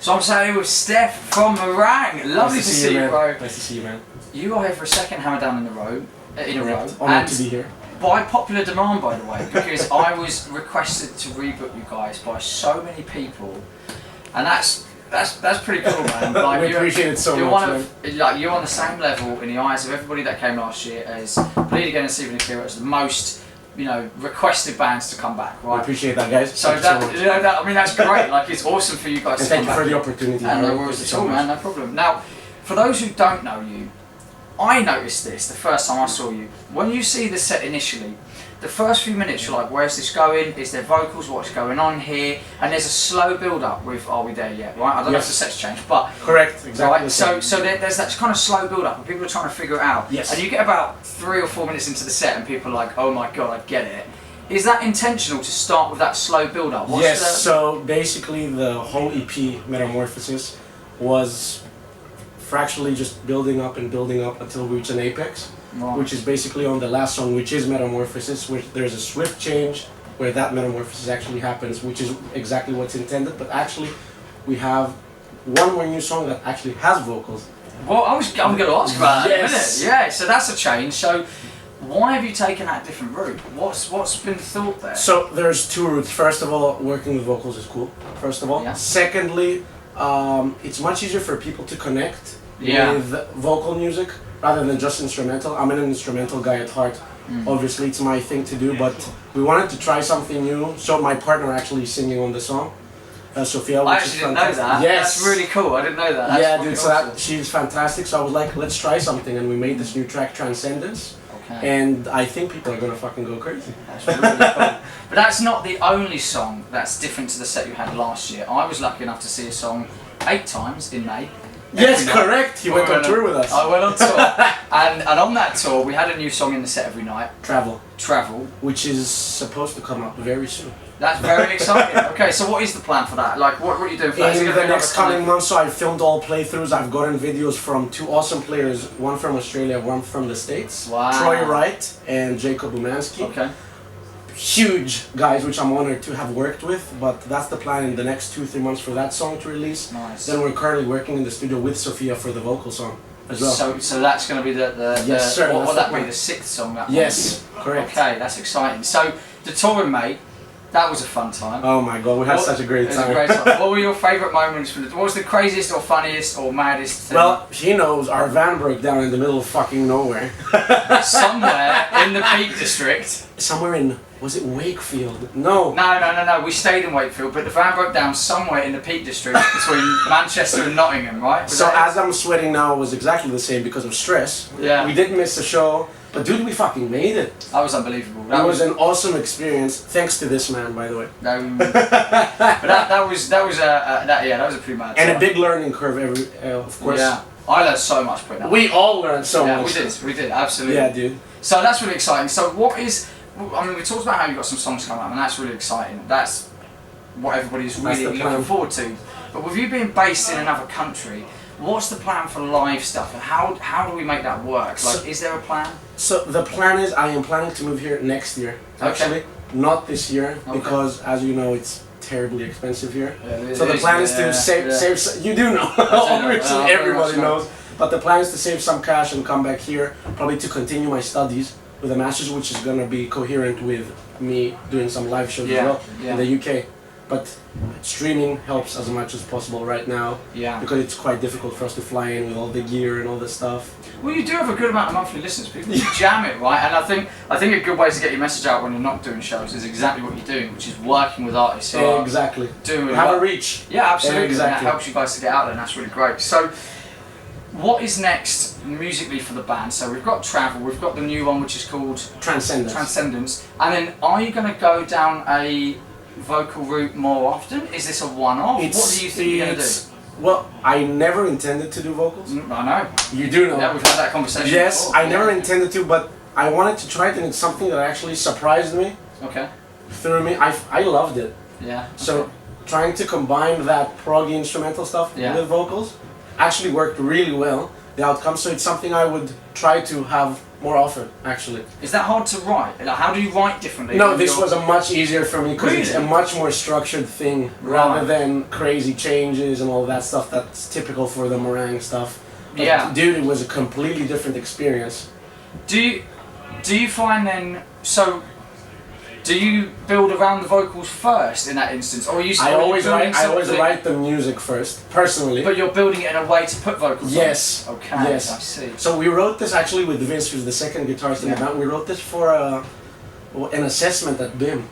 So I'm saying with Steph from Marang. Lovely to see you, bro. Nice to see you, man. You are here for a second Hammerdown in a row. Honored to be here. By popular demand, by the way, because I was requested to rebook you guys by so many people, and that's pretty cool, man. Like, we appreciate it so much, man. You're on the same level in the eyes of everybody that came last year as Bleed Again and Stephen Akira as the most, requested bands to come back, right? We appreciate that, guys. So I mean, that's great. Like, it's awesome for you guys to come back. Thank you for the opportunity. And no worries at all, man. No problem. Now, for those who don't know you, I noticed this the first time I saw you. When you see the set initially, the first few minutes you're like, where's this going? Is there vocals? What's going on here? And there's a slow build-up with Are We There Yet, right? I don't know if the set's changed, but... Correct, exactly. Right? So there's that kind of slow build-up and people are trying to figure it out. Yes. And you get about 3 or 4 minutes into the set and people are like, oh my god, I get it. Is that intentional to start with that slow build-up? Yes, so basically the whole EP, Metamorphosis, was fractionally just building up until we reach an apex, which is basically on the last song, which is Metamorphosis, which there's a swift change where that metamorphosis actually happens, which is exactly what's intended, but actually we have one more new song that actually has vocals. Well, I'm going to ask about that in a minute. Yes. Yeah, so that's a change. So why have you taken that different route? What's been thought there? So there's 2 routes. First of all, working with vocals is cool, first of all. Yeah. Secondly, it's much easier for people to connect with vocal music rather than just instrumental. I'm an instrumental guy at heart. Obviously, it's my thing to do, but we wanted to try something new. So my partner actually is singing on the song, Sophia. I actually didn't know that. Yes. That's really cool. I didn't know that. That's yeah, dude. So awesome. she's fantastic. So I was like, let's try something, and we made this new track, Transcendence. Okay. And I think people are gonna fucking go crazy. That's really cool. But that's not the only song that's different to the set you had last year. I was lucky enough to see a song 8 times in May. Yes, correct. You went on tour with us. I went on tour, and on that tour we had a new song in the set every night. Travel, which is supposed to come up very soon. That's very exciting. Okay, so what is the plan for that? Like, what are you doing for that? In the next coming months, so I filmed all playthroughs. I've gotten videos from 2 awesome players, one from Australia, one from the States. Wow. Troy Wright and Jacob Umansky. Okay. Huge guys, which I'm honored to have worked with, but that's the plan in the next 2-3 months for that song to release. Nice. Then we're currently working in the studio with Sophia for the vocal song as well. So that's going to be yes, sir, what would that be, the 6th song? That yes, correct. Okay, that's exciting. So the tour in May, that was a fun time. Oh my god, we had such a great time. What were your favourite moments from what was the craziest or funniest or maddest thing? Well, he knows our van broke down in the middle of fucking nowhere. Somewhere in the Peak District. Somewhere in, was it Wakefield? No. No. We stayed in Wakefield, but the van broke down somewhere in the Peak District between Manchester and Nottingham, right? So as I'm sweating now, it was exactly the same because of stress. Yeah. We did miss a show, but dude, we fucking made it. That was unbelievable. That was an awesome experience, thanks to this man, by the way. But that was a pretty mad. And a big learning curve, of course. Yeah. I learned so much putting that. We all learned so much. Yeah, we did, absolutely. Yeah, dude. So that's really exciting. So I mean, we talked about how you got some songs coming up, and that's really exciting. That's what everybody's really looking forward to. But with you being based in another country, what's the plan for live stuff, and how do we make that work? Like, is there a plan? So the plan is, I am planning to move here next year. Actually, not this year, because as you know, it's terribly expensive here. Yeah, so the plan is to save. You do know, obviously everybody knows. But the plan is to save some cash and come back here, probably to continue my studies with a master's, which is gonna be coherent with me doing some live shows as well in the UK. But streaming helps as much as possible right now, because it's quite difficult for us to fly in with all the gear and all this stuff. Well, you do have a good amount of monthly listeners. People jam it, right? And I think a good way to get your message out when you're not doing shows is exactly what you're doing, which is working with artists. So exactly. Doing have a reach. Yeah, absolutely. Exactly. And that helps you guys to get out there, and that's really great. So, what is next musically for the band? So we've got Travel, we've got the new one which is called Transcendence. And then are you going to go down a vocal route more often? Is this a one-off? What do you think you're going to do? Well, I never intended to do vocals. I know. You do know. Yeah, we've had that conversation before. I never intended to, but I wanted to try it, and it's something that actually surprised me. Okay. Through me. I loved it. Yeah. Okay. So trying to combine that proggy instrumental stuff with vocals actually worked really well, the outcome. So it's something I would try to have more often, actually. Is that hard to write? Like, how do you write differently? No, this was a much easier for me because it's a much more structured thing rather than crazy changes and all that stuff that's typical for the Marang stuff. But yeah. Dude, it was a completely different experience. Do you find then, so do you build around the vocals first in that instance, or are you? I always write the music first, personally. But you're building it in a way to put vocals. Yes. On. Okay. Yes. I see. So we wrote this actually with Vince, who's the second guitarist in the band. We wrote this for an assessment at BIM.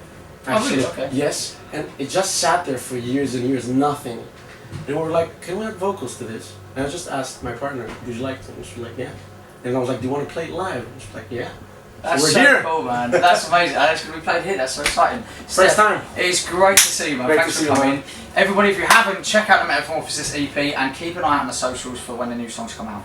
Actually. Oh, really? Okay. Yes. And it just sat there for years and years, nothing. And we were like, can we add vocals to this? And I just asked my partner, would you like to? And she was like, yeah. And I was like, do you want to play it live? And she was like, yeah. That's so we're so here. Cool, man. That's amazing. And it's going to be played here. That's so exciting. First time. It's great to see you, man. Great Thanks for coming. Everybody, if you haven't, check out the Metamorphosis EP and keep an eye out on the socials for when the new songs come out.